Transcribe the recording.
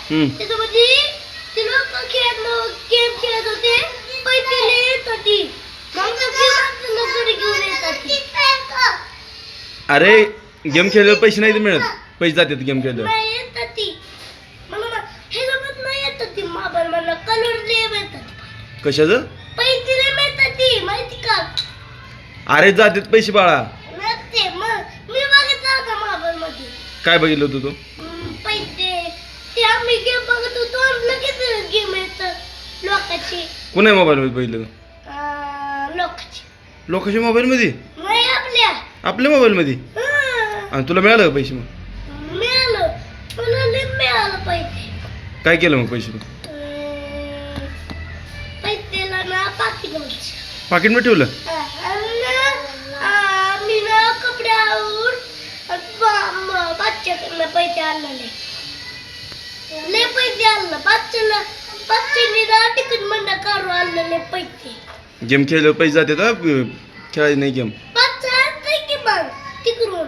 त्याच्यामध्ये ते लोक गेम खेळत होते पैसे येत होती घेऊन येतात. अरे गेम खेळल्यावर पैसे नाही मिळत, पैसे जातात गेम खेळल्यावर. नाही येतात ती मला हे जमत नाही येतात ती मोबाईल मला कलर लय मिळतात. कशाचं पैसे लय मिळतात ती माहिती का. अरे जातात पैसे बाळा. नसते मग मी बघितलं होतं मोबाईल मध्ये. काय बघितलं होतं तू? पैसे ते आम्ही गेम बघत होतो आणि लगेच गेम येतात लोकांची. कोणा मोबाईल मध्ये बघितलं? लोकांची. लोकांच्या मोबाईल मध्ये? नाही आपल्या. आपल्या मोबाईल मध्ये? हं. आणि तुला मिळालं का पैसे मग? मिळालं मला लय मिळालं पैसे. काय केलं मग पैसे तू? पैसेला ना पाकिट पाकिटमध्ये ठेवलं? मी ना कपड्यावर बादशाकडनं पैसे आणले. लय पैसे आणलं बादशाने ना तिकीट मंडळ काढून आणलेले पैसे. गेम खेळल्यावर पैसे जातात, खेळायचे नाही गेम. बादशा आणतंय की मग तिकडून.